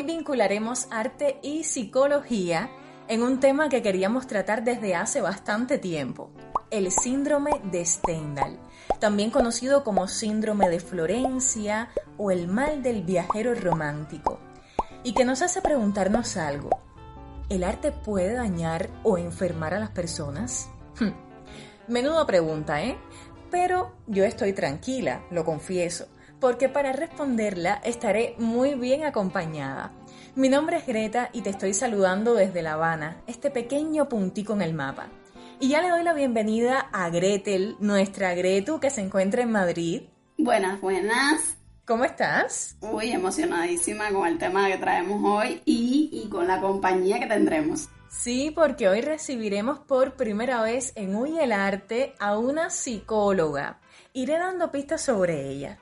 vincularemos arte y psicología en un tema que queríamos tratar desde hace bastante tiempo, el síndrome de Stendhal, también conocido como síndrome de Florencia o el mal del viajero romántico, y que nos hace preguntarnos algo. ¿El arte puede dañar o enfermar a las personas? Menuda pregunta, ¿eh? Pero yo estoy tranquila, lo confieso, porque para responderla estaré muy bien acompañada. Mi nombre es Greta y te estoy saludando desde La Habana, este pequeño puntico en el mapa. Y ya le doy la bienvenida a Gretel, nuestra Gretu, que se encuentra en Madrid. Buenas, buenas. ¿Cómo estás? Uy, emocionadísima con el tema que traemos hoy y con la compañía que tendremos. Sí, porque hoy recibiremos por primera vez en Uy el Arte a una psicóloga. Iré dando pistas sobre ella.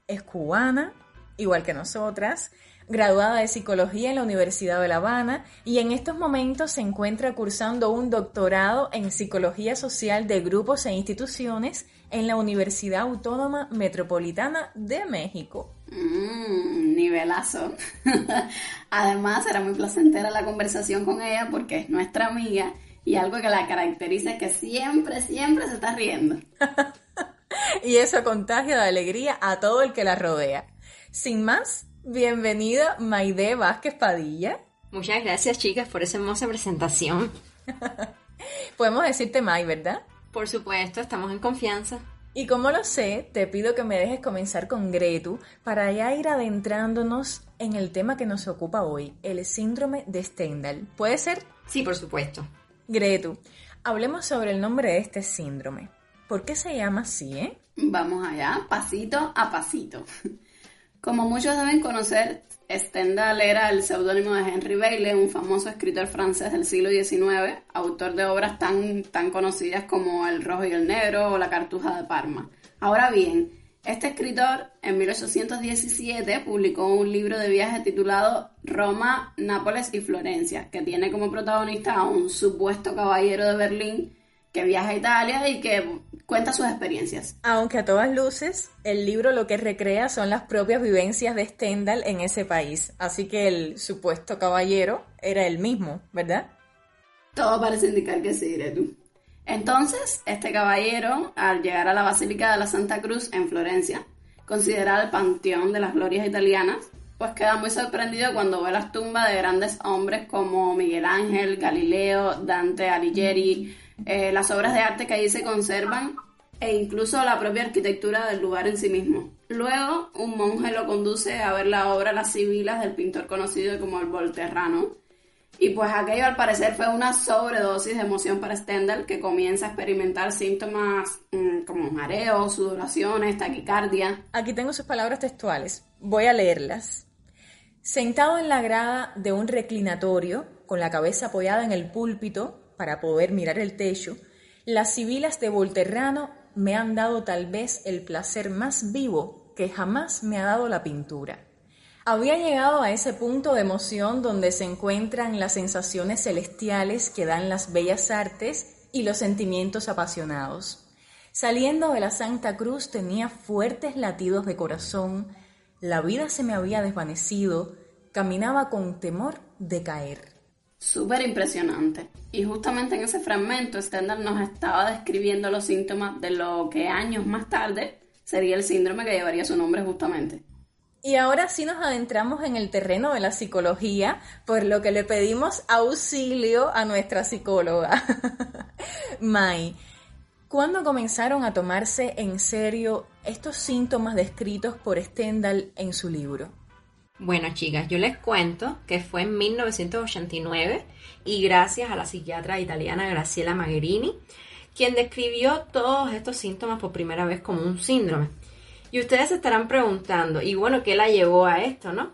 Es cubana, igual que nosotras, graduada de Psicología en la Universidad de La Habana y en estos momentos se encuentra cursando un doctorado en Psicología Social de Grupos e Instituciones en la Universidad Autónoma Metropolitana de México. Nivelazo. Además, será muy placentera la conversación con ella porque es nuestra amiga y algo que la caracteriza es que siempre se está riendo. Y eso contagia de alegría a todo el que la rodea. Sin más, bienvenida Maide Vázquez Padilla. Muchas gracias, chicas, por esa hermosa presentación. Podemos decirte May, ¿verdad? Por supuesto, estamos en confianza. Y como lo sé, te pido que me dejes comenzar con Gretu para ya ir adentrándonos en el tema que nos ocupa hoy, el síndrome de Stendhal. ¿Puede ser? Sí, por supuesto. Gretu, hablemos sobre el nombre de este síndrome. ¿Por qué se llama así, Vamos allá, pasito a pasito. Como muchos deben conocer, Stendhal era el seudónimo de Henri Beyle, un famoso escritor francés del siglo XIX, autor de obras tan conocidas como El Rojo y el Negro o La Cartuja de Parma. Ahora bien, este escritor en 1817 publicó un libro de viajes titulado Roma, Nápoles y Florencia, que tiene como protagonista a un supuesto caballero de Berlín que viaja a Italia y que cuenta sus experiencias. Aunque a todas luces, el libro lo que recrea son las propias vivencias de Stendhal en ese país. Así que el supuesto caballero era el mismo, ¿verdad? Todo parece indicar que sí, diré tú. Entonces, este caballero, al llegar a la Basílica de la Santa Cruz en Florencia, considerada el panteón de las glorias italianas, pues queda muy sorprendido cuando ve las tumbas de grandes hombres como Miguel Ángel, Galileo, Dante Alighieri, las obras de arte que allí se conservan e incluso la propia arquitectura del lugar en sí mismo. Luego, un monje lo conduce a ver la obra Las Sibilas del pintor conocido como el Volterrano. Y pues aquello al parecer fue una sobredosis de emoción para Stendhal, que comienza a experimentar síntomas como mareos, sudoraciones, taquicardia. Aquí tengo sus palabras textuales. Voy a leerlas. Sentado en la grada de un reclinatorio, con la cabeza apoyada en el púlpito para poder mirar el techo, las Sibilas de Volterrano me han dado tal vez el placer más vivo que jamás me ha dado la pintura. Había llegado a ese punto de emoción donde se encuentran las sensaciones celestiales que dan las bellas artes y los sentimientos apasionados. Saliendo de la Santa Cruz tenía fuertes latidos de corazón, la vida se me había desvanecido, caminaba con temor de caer. Súper impresionante. Y justamente en ese fragmento Stendhal nos estaba describiendo los síntomas de lo que años más tarde sería el síndrome que llevaría su nombre justamente. Y ahora sí nos adentramos en el terreno de la psicología, por lo que le pedimos auxilio a nuestra psicóloga. May, ¿cuándo comenzaron a tomarse en serio estos síntomas descritos por Stendhal en su libro? Bueno, chicas, yo les cuento que fue en 1989 y gracias a la psiquiatra italiana Graciela Magherini, quien describió todos estos síntomas por primera vez como un síndrome. Y ustedes se estarán preguntando, y bueno, ¿qué la llevó a esto, no?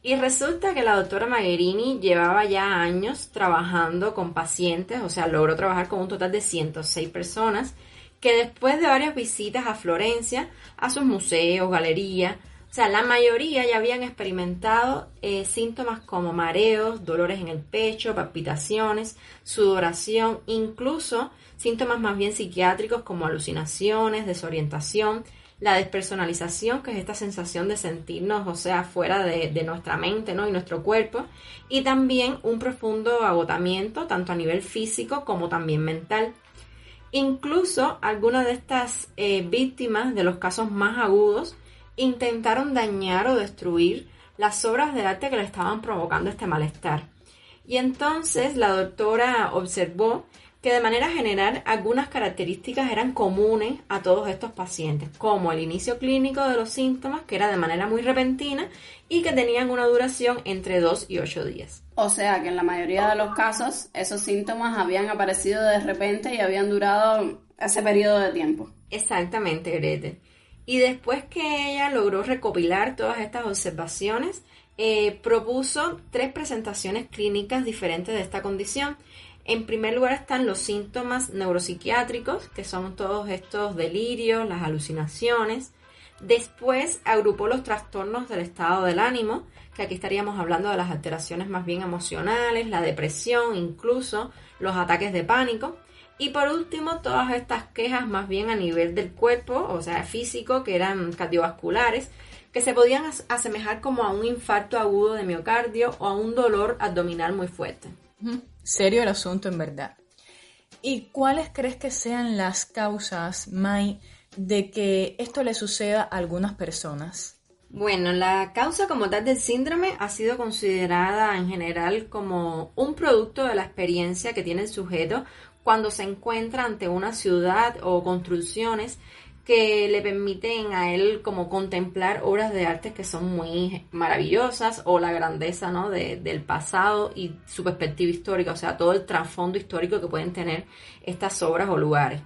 Y resulta que la doctora Magherini llevaba ya años trabajando con pacientes, o sea, logró trabajar con un total de 106 personas, que después de varias visitas a Florencia, a sus museos, galerías, o sea, la mayoría ya habían experimentado síntomas como mareos, dolores en el pecho, palpitaciones, sudoración, incluso síntomas más bien psiquiátricos como alucinaciones, desorientación, la despersonalización, que es esta sensación de sentirnos, o sea, fuera de nuestra mente, ¿no? Y nuestro cuerpo, y también un profundo agotamiento, tanto a nivel físico como también mental. Incluso algunas de estas víctimas de los casos más agudos intentaron dañar o destruir las obras de arte que le estaban provocando este malestar. Y entonces la doctora observó que de manera general algunas características eran comunes a todos estos pacientes, como el inicio clínico de los síntomas, que era de manera muy repentina y que tenían una duración entre 2 y 8 días. O sea que en la mayoría de los casos esos síntomas habían aparecido de repente y habían durado ese periodo de tiempo. Exactamente, Gretel. Y después que ella logró recopilar todas estas observaciones, propuso 3 presentaciones clínicas diferentes de esta condición. En primer lugar están los síntomas neuropsiquiátricos, que son todos estos delirios, las alucinaciones. Después agrupó los trastornos del estado del ánimo, que aquí estaríamos hablando de las alteraciones más bien emocionales, la depresión, incluso los ataques de pánico. Y por último, todas estas quejas más bien a nivel del cuerpo, o sea, físico, que eran cardiovasculares, que se podían asemejar como a un infarto agudo de miocardio o a un dolor abdominal muy fuerte. Serio el asunto, en verdad. ¿Y cuáles crees que sean las causas, May, de que esto le suceda a algunas personas? Bueno, la causa como tal del síndrome ha sido considerada en general como un producto de la experiencia que tiene el sujeto cuando se encuentra ante una ciudad o construcciones que le permiten a él como contemplar obras de arte que son muy maravillosas, o la grandeza, ¿no? del pasado y su perspectiva histórica, o sea, todo el trasfondo histórico que pueden tener estas obras o lugares.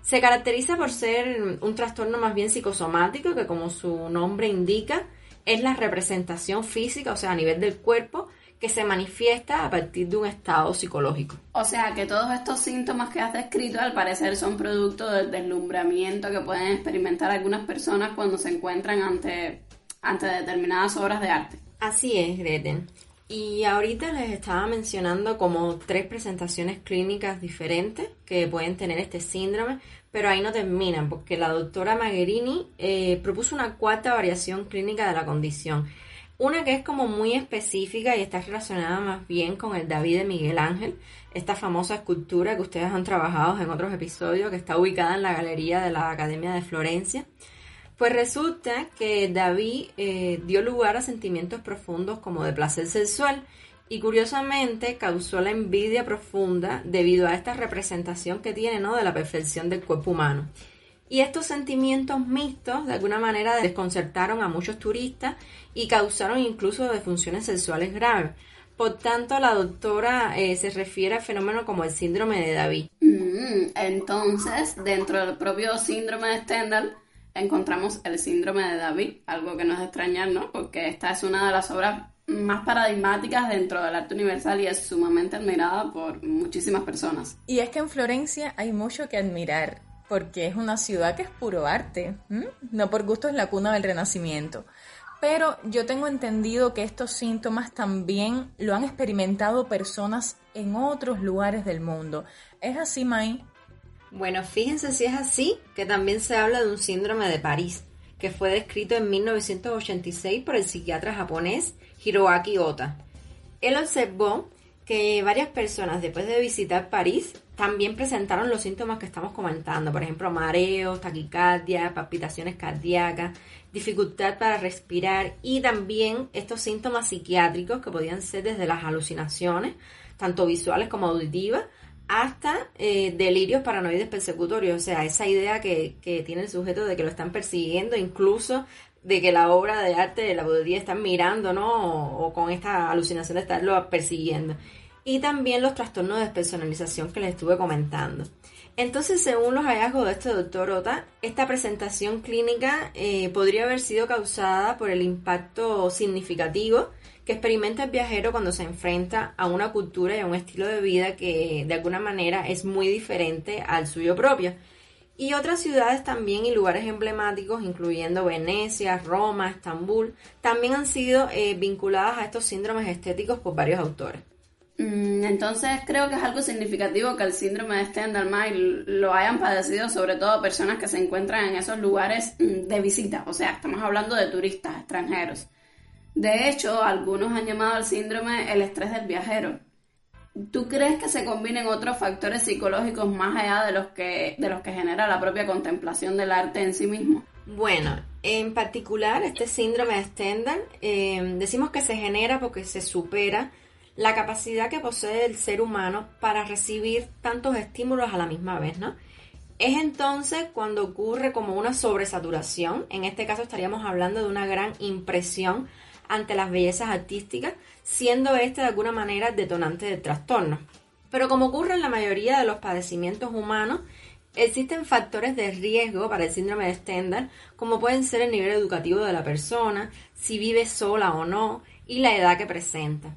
Se caracteriza por ser un trastorno más bien psicosomático, que como su nombre indica, es la representación física, o sea, a nivel del cuerpo, que se manifiesta a partir de un estado psicológico. O sea que todos estos síntomas que has descrito al parecer son producto del deslumbramiento que pueden experimentar algunas personas cuando se encuentran ante determinadas obras de arte. Así es, Gretel. Y ahorita les estaba mencionando como 3 presentaciones clínicas diferentes que pueden tener este síndrome, pero ahí no terminan, porque la doctora Magherini propuso una 4ª variación clínica de la condición. Una que es como muy específica y está relacionada más bien con el David de Miguel Ángel, esta famosa escultura que ustedes han trabajado en otros episodios, que está ubicada en la galería de la Academia de Florencia. Pues resulta que David dio lugar a sentimientos profundos como de placer sexual y curiosamente causó la envidia profunda debido a esta representación que tiene, ¿no?, de la perfección del cuerpo humano. Y estos sentimientos mixtos de alguna manera desconcertaron a muchos turistas y causaron incluso disfunciones sexuales graves. Por tanto, la doctora se refiere al fenómeno como el síndrome de David. Entonces, dentro del propio síndrome de Stendhal, encontramos el síndrome de David, algo que no es de extrañar, ¿no? Porque esta es una de las obras más paradigmáticas dentro del arte universal y es sumamente admirada por muchísimas personas. Y es que en Florencia hay mucho que admirar, porque es una ciudad que es puro arte, no por gusto es la cuna del Renacimiento. Pero yo tengo entendido que estos síntomas también lo han experimentado personas en otros lugares del mundo. ¿Es así, May? Bueno, fíjense si es así, que también se habla de un síndrome de París, que fue descrito en 1986 por el psiquiatra japonés Hiroaki Ota. Él observó que varias personas después de visitar París también presentaron los síntomas que estamos comentando, por ejemplo, mareos, taquicardia, palpitaciones cardíacas, dificultad para respirar y también estos síntomas psiquiátricos que podían ser desde las alucinaciones, tanto visuales como auditivas, hasta delirios paranoides persecutorios, o sea, esa idea que tiene el sujeto de que lo están persiguiendo, incluso de que la obra de arte la podría estar mirando, ¿no? O con esta alucinación de estarlo persiguiendo. Y también los trastornos de despersonalización que les estuve comentando. Entonces, según los hallazgos de este doctor Ota, esta presentación clínica podría haber sido causada por el impacto significativo que experimenta el viajero cuando se enfrenta a una cultura y a un estilo de vida que de alguna manera es muy diferente al suyo propio. Y otras ciudades también y lugares emblemáticos, incluyendo Venecia, Roma, Estambul, también han sido vinculadas a estos síndromes estéticos por varios autores. Entonces creo que es algo significativo que el síndrome de Stendhal lo hayan padecido, sobre todo personas que se encuentran en esos lugares de visita, o sea, estamos hablando de turistas extranjeros. De hecho, algunos han llamado al síndrome el estrés del viajero. ¿Tú crees que se combinen otros factores psicológicos más allá de los que genera la propia contemplación del arte en sí mismo? Bueno, en particular este síndrome de Stendhal decimos que se genera porque se supera la capacidad que posee el ser humano para recibir tantos estímulos a la misma vez, ¿no? Es entonces cuando ocurre como una sobresaturación, en este caso estaríamos hablando de una gran impresión ante las bellezas artísticas, siendo este de alguna manera detonante del trastorno. Pero como ocurre en la mayoría de los padecimientos humanos, existen factores de riesgo para el síndrome de Stendhal, como pueden ser el nivel educativo de la persona, si vive sola o no, y la edad que presenta.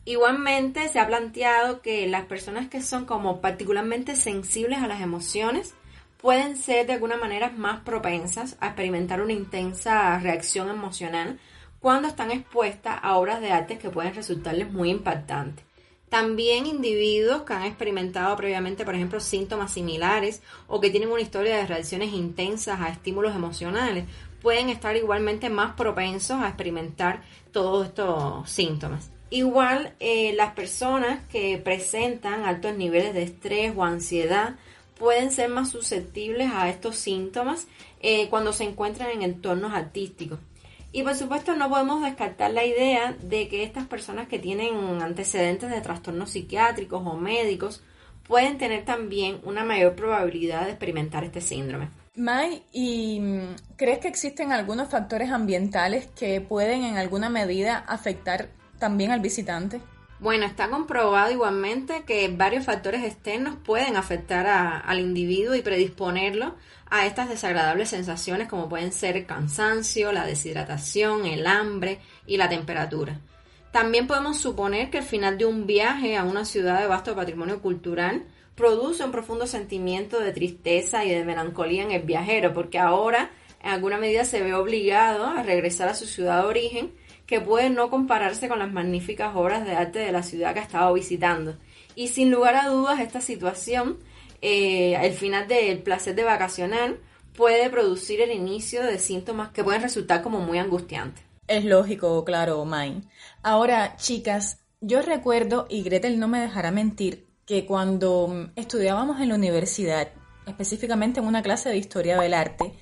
Igualmente se ha planteado que las personas que son como particularmente sensibles a las emociones pueden ser de alguna manera más propensas a experimentar una intensa reacción emocional cuando están expuestas a obras de arte que pueden resultarles muy impactantes. También individuos que han experimentado previamente, por ejemplo, síntomas similares o que tienen una historia de reacciones intensas a estímulos emocionales pueden estar igualmente más propensos a experimentar todos estos síntomas. Igual, las personas que presentan altos niveles de estrés o ansiedad pueden ser más susceptibles a estos síntomas cuando se encuentran en entornos artísticos. Y por supuesto no podemos descartar la idea de que estas personas que tienen antecedentes de trastornos psiquiátricos o médicos pueden tener también una mayor probabilidad de experimentar este síndrome. May, ¿y crees que existen algunos factores ambientales que pueden en alguna medida afectar también al visitante? Bueno, está comprobado igualmente que varios factores externos pueden afectar al individuo y predisponerlo a estas desagradables sensaciones como pueden ser el cansancio, la deshidratación, el hambre y la temperatura. También podemos suponer que el final de un viaje a una ciudad de vasto patrimonio cultural produce un profundo sentimiento de tristeza y de melancolía en el viajero, porque ahora en alguna medida se ve obligado a regresar a su ciudad de origen, que puede no compararse con las magníficas obras de arte de la ciudad que ha estado visitando. Y sin lugar a dudas, esta situación, el final del placer de vacacionar, puede producir el inicio de síntomas que pueden resultar como muy angustiantes. Es lógico, claro, May. Ahora, chicas, yo recuerdo, y Gretel no me dejará mentir, que cuando estudiábamos en la universidad, específicamente en una clase de historia del arte,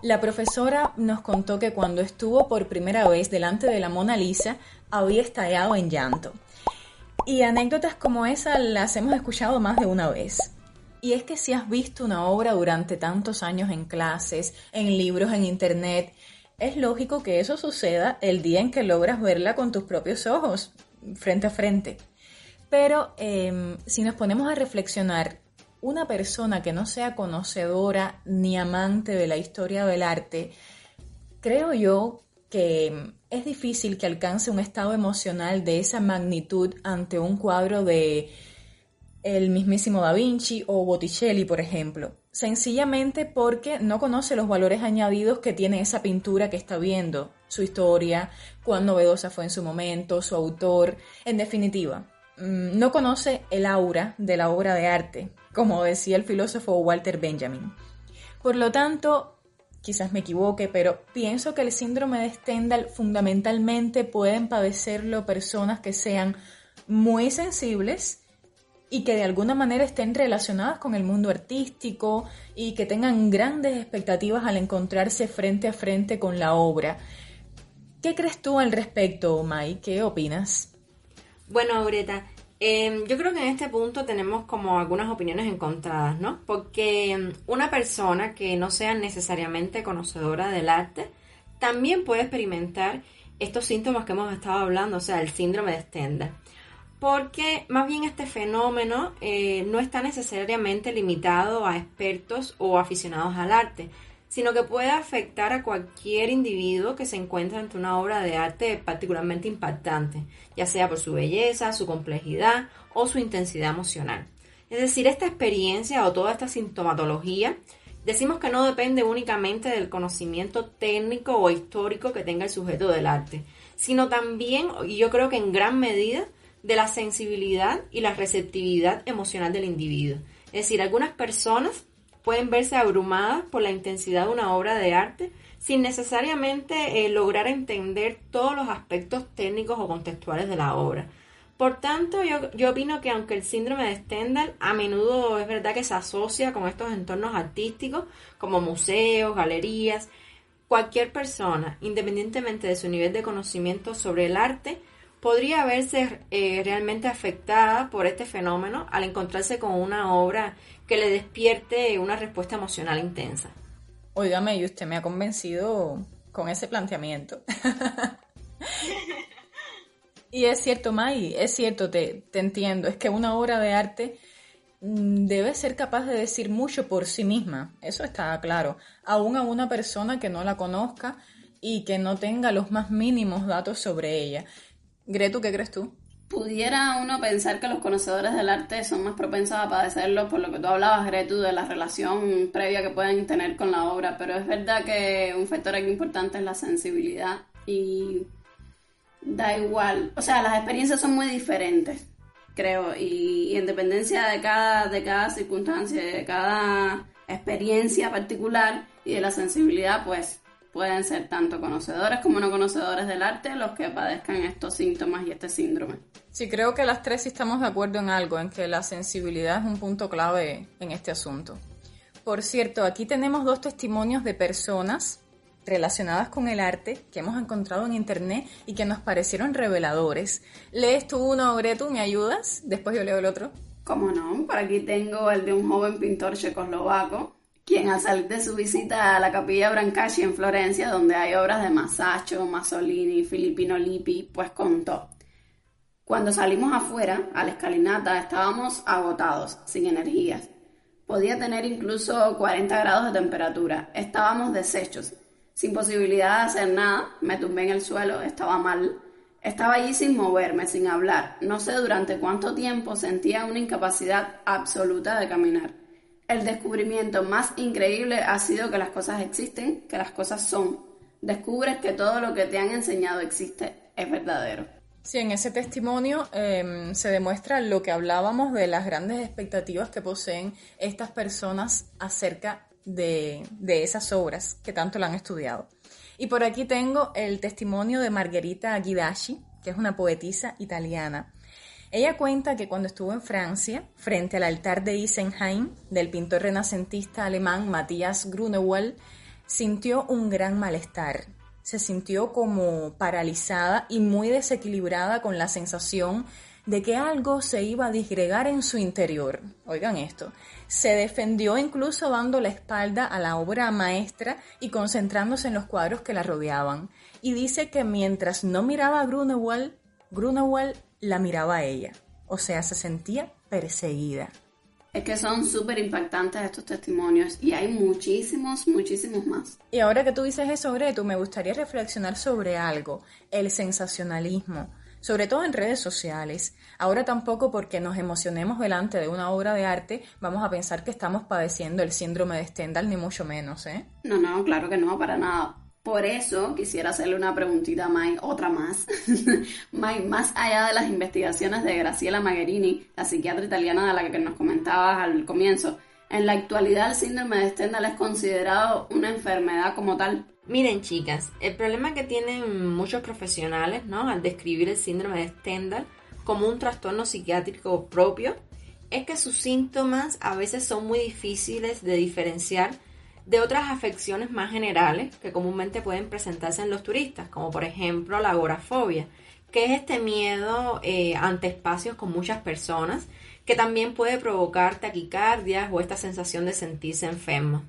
la profesora nos contó que cuando estuvo por primera vez delante de la Mona Lisa había estallado en llanto. Y anécdotas como esa las hemos escuchado más de una vez. Y es que si has visto una obra durante tantos años en clases, en libros, en internet, es lógico que eso suceda el día en que logras verla con tus propios ojos, frente a frente. Pero si nos ponemos a reflexionar, una persona que no sea conocedora ni amante de la historia del arte, creo yo que es difícil que alcance un estado emocional de esa magnitud ante un cuadro de el mismísimo Da Vinci o Botticelli, por ejemplo. Sencillamente porque no conoce los valores añadidos que tiene esa pintura que está viendo, su historia, cuán novedosa fue en su momento, su autor, en definitiva. No conoce el aura de la obra de arte, como decía el filósofo Walter Benjamin. Por lo tanto, quizás me equivoque, pero pienso que el síndrome de Stendhal fundamentalmente pueden padecerlo personas que sean muy sensibles y que de alguna manera estén relacionadas con el mundo artístico y que tengan grandes expectativas al encontrarse frente a frente con la obra. ¿Qué crees tú al respecto, May? ¿Qué opinas? Bueno, Greta, yo creo que en este punto tenemos como algunas opiniones encontradas, ¿no? Porque una persona que no sea necesariamente conocedora del arte también puede experimentar estos síntomas que hemos estado hablando, o sea, el síndrome de Stendhal. Porque más bien este fenómeno no está necesariamente limitado a expertos o aficionados al arte, sino que puede afectar a cualquier individuo que se encuentre ante una obra de arte particularmente impactante, ya sea por su belleza, su complejidad o su intensidad emocional. Es decir, esta experiencia o toda esta sintomatología, decimos que no depende únicamente del conocimiento técnico o histórico que tenga el sujeto del arte, sino también, y yo creo que en gran medida, de la sensibilidad y la receptividad emocional del individuo. Es decir, algunas personas pueden verse abrumadas por la intensidad de una obra de arte sin necesariamente lograr entender todos los aspectos técnicos o contextuales de la obra. Por tanto, yo opino que aunque el síndrome de Stendhal a menudo es verdad que se asocia con estos entornos artísticos como museos, galerías, cualquier persona, independientemente de su nivel de conocimiento sobre el arte, podría verse realmente afectada por este fenómeno al encontrarse con una obra que le despierte una respuesta emocional intensa. Óigame, y usted me ha convencido con ese planteamiento. Y es cierto, May, es cierto, te entiendo. Es que una obra de arte debe ser capaz de decir mucho por sí misma, eso está claro, aún a una persona que no la conozca y que no tenga los más mínimos datos sobre ella. Gretu, ¿qué crees tú? Pudiera uno pensar que los conocedores del arte son más propensos a padecerlo por lo que tú hablabas, Gretu, de la relación previa que pueden tener con la obra, pero es verdad que un factor aquí importante es la sensibilidad y da igual, o sea, las experiencias son muy diferentes, creo, y en dependencia de cada circunstancia, de cada experiencia particular y de la sensibilidad, pues pueden ser tanto conocedores como no conocedores del arte los que padezcan estos síntomas y este síndrome. Sí, creo que las tres sí estamos de acuerdo en algo, en que la sensibilidad es un punto clave en este asunto. Por cierto, aquí tenemos 2 testimonios de personas relacionadas con el arte que hemos encontrado en internet y que nos parecieron reveladores. ¿Lees tú uno, Gretu? ¿Me ayudas? Después yo leo el otro. ¿Cómo no? Por aquí tengo el de un joven pintor checoslovaco, quien al salir de su visita a la Capilla Brancacci en Florencia, donde hay obras de Masaccio, Masolini, Filippino Lippi, pues contó: cuando salimos afuera, a la escalinata, estábamos agotados, sin energías. Podía tener incluso 40 grados de temperatura. Estábamos deshechos, sin posibilidad de hacer nada. Me tumbé en el suelo, estaba mal. Estaba allí sin moverme, sin hablar. No sé durante cuánto tiempo sentía una incapacidad absoluta de caminar. El descubrimiento más increíble ha sido que las cosas existen, que las cosas son. Descubres que todo lo que te han enseñado existe, es verdadero. Sí, en ese testimonio se demuestra lo que hablábamos de las grandes expectativas que poseen estas personas acerca de esas obras que tanto la han estudiado. Y por aquí tengo el testimonio de Margherita Ghidacci, que es una poetisa italiana. Ella cuenta que cuando estuvo en Francia, frente al altar de Isenheim, del pintor renacentista alemán Matthias Grunewald, sintió un gran malestar. Se sintió como paralizada y muy desequilibrada con la sensación de que algo se iba a disgregar en su interior. Oigan esto. Se defendió incluso dando la espalda a la obra maestra y concentrándose en los cuadros que la rodeaban. Y dice que mientras no miraba a Grunewald la miraba a ella. O sea, se sentía perseguida. Es que son súper impactantes estos testimonios y hay muchísimos más. Y ahora que tú dices eso, Gretu, me gustaría reflexionar sobre algo, el sensacionalismo, sobre todo en redes sociales. Ahora tampoco porque nos emocionemos delante de una obra de arte vamos a pensar que estamos padeciendo el síndrome de Stendhal, ni mucho menos, ¿eh? No, claro que no, para nada. Por eso quisiera hacerle una preguntita a May, otra más. May, más allá de las investigaciones de Graciela Magherini, la psiquiatra italiana de la que nos comentabas al comienzo, ¿en la actualidad el síndrome de Stendhal es considerado una enfermedad como tal? Miren, chicas, el problema que tienen muchos profesionales, ¿no?, al describir el síndrome de Stendhal como un trastorno psiquiátrico propio, es que sus síntomas a veces son muy difíciles de diferenciar de otras afecciones más generales que comúnmente pueden presentarse en los turistas, como por ejemplo la agorafobia, que es este miedo ante espacios con muchas personas, que también puede provocar taquicardias o esta sensación de sentirse enfermo.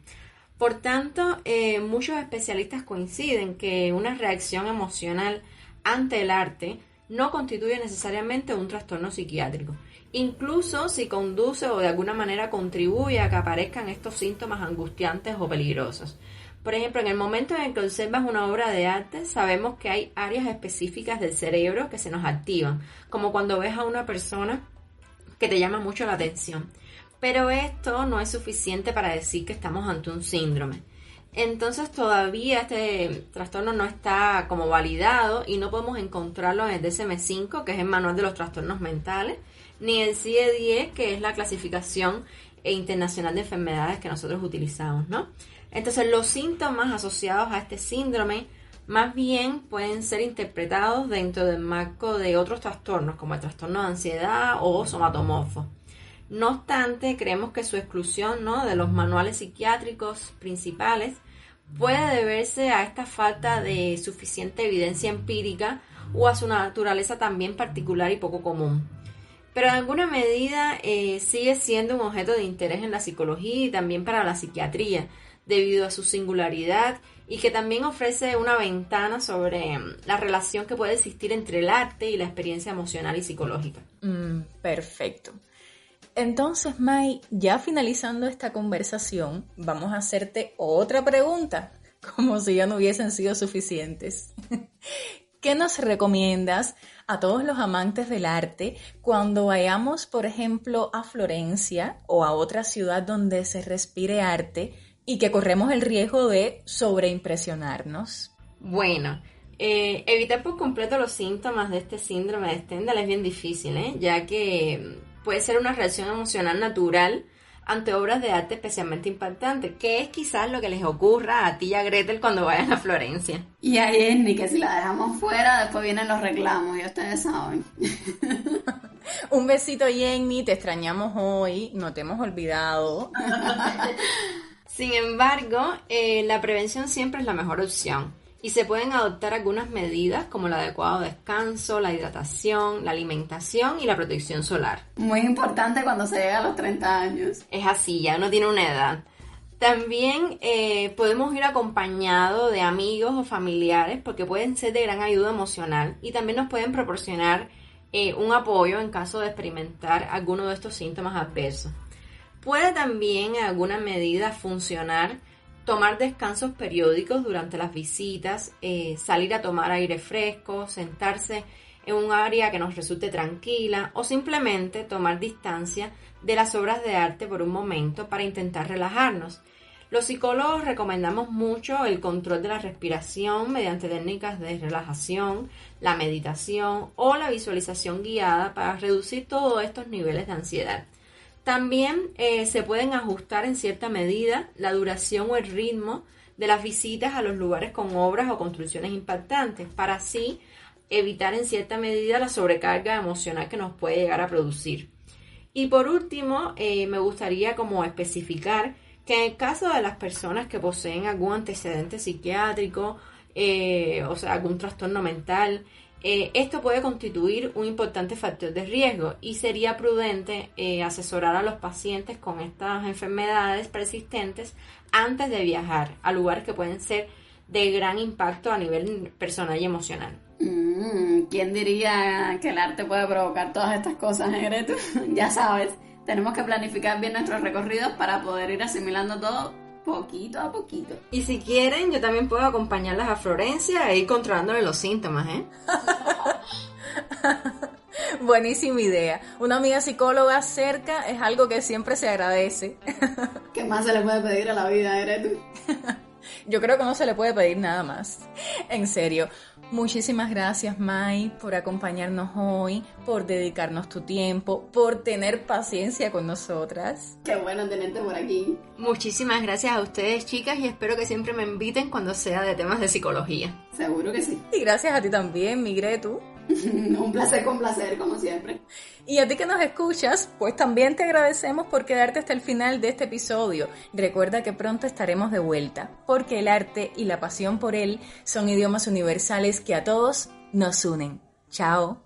Por tanto, muchos especialistas coinciden que una reacción emocional ante el arte no constituye necesariamente un trastorno psiquiátrico, incluso si conduce o de alguna manera contribuye a que aparezcan estos síntomas angustiantes o peligrosos. Por ejemplo, en el momento en el que observas una obra de arte, sabemos que hay áreas específicas del cerebro que se nos activan, como cuando ves a una persona que te llama mucho la atención. Pero esto no es suficiente para decir que estamos ante un síndrome. Entonces todavía este trastorno no está como validado y no podemos encontrarlo en el DSM-5, que es el manual de los trastornos mentales, ni el CIE-10, que es la clasificación internacional de enfermedades que nosotros utilizamos, ¿no? Entonces los síntomas asociados a este síndrome más bien pueden ser interpretados dentro del marco de otros trastornos, como el trastorno de ansiedad o somatomorfo. No obstante, creemos que su exclusión, ¿no?, de los manuales psiquiátricos principales puede deberse a esta falta de suficiente evidencia empírica o a su naturaleza también particular y poco común. Pero en alguna medida sigue siendo un objeto de interés en la psicología y también para la psiquiatría, debido a su singularidad y que también ofrece una ventana sobre la relación que puede existir entre el arte y la experiencia emocional y psicológica. Perfecto. Entonces, May, ya finalizando esta conversación, vamos a hacerte otra pregunta, como si ya no hubiesen sido suficientes. ¿Qué nos recomiendas a todos los amantes del arte cuando vayamos, por ejemplo, a Florencia o a otra ciudad donde se respire arte y que corremos el riesgo de sobreimpresionarnos? Bueno, evitar por completo los síntomas de este síndrome de Stendhal es bien difícil, ya que puede ser una reacción emocional natural ante obras de arte especialmente impactantes, que es quizás lo que les ocurra a ti y a Gretel cuando vayan a Florencia. Y a Jenny, que si la dejamos fuera, después vienen los reclamos, y ustedes saben. Un besito, Jenny, te extrañamos hoy, no te hemos olvidado. Sin embargo, la prevención siempre es la mejor opción. Y se pueden adoptar algunas medidas como el adecuado descanso, la hidratación, la alimentación y la protección solar. Muy importante cuando se llega a los 30 años. Es así, ya uno tiene una edad. También podemos ir acompañados de amigos o familiares porque pueden ser de gran ayuda emocional y también nos pueden proporcionar un apoyo en caso de experimentar alguno de estos síntomas adversos. Puede también en alguna medida funcionar tomar descansos periódicos durante las visitas, salir a tomar aire fresco, sentarse en un área que nos resulte tranquila o simplemente tomar distancia de las obras de arte por un momento para intentar relajarnos. Los psicólogos recomendamos mucho el control de la respiración mediante técnicas de relajación, la meditación o la visualización guiada para reducir todos estos niveles de ansiedad. También se pueden ajustar en cierta medida la duración o el ritmo de las visitas a los lugares con obras o construcciones impactantes para así evitar en cierta medida la sobrecarga emocional que nos puede llegar a producir. Y por último, me gustaría como especificar que en el caso de las personas que poseen algún antecedente psiquiátrico, o sea, algún trastorno mental, esto puede constituir un importante factor de riesgo y sería prudente asesorar a los pacientes con estas enfermedades persistentes antes de viajar a lugares que pueden ser de gran impacto a nivel personal y emocional. ¿Quién diría que el arte puede provocar todas estas cosas, Gretel? Ya sabes, tenemos que planificar bien nuestros recorridos para poder ir asimilando todo poquito a poquito. Y si quieren, yo también puedo acompañarlas a Florencia e ir controlándole los síntomas, Buenísima idea. Una amiga psicóloga cerca es algo que siempre se agradece. ¿Qué más se le puede pedir a la vida, Gretel? Yo creo que no se le puede pedir nada más. En serio, muchísimas gracias, May, por acompañarnos hoy, por dedicarnos tu tiempo, por tener paciencia con nosotras. Qué bueno tenerte por aquí. Muchísimas gracias a ustedes, chicas, y espero que siempre me inviten cuando sea de temas de psicología. Seguro que sí. Y gracias a ti también, mi Gretu. Un placer con placer, como siempre. Y a ti que nos escuchas, pues también te agradecemos por quedarte hasta el final de este episodio. Recuerda que pronto estaremos de vuelta, porque el arte y la pasión por él son idiomas universales que a todos nos unen. Chao.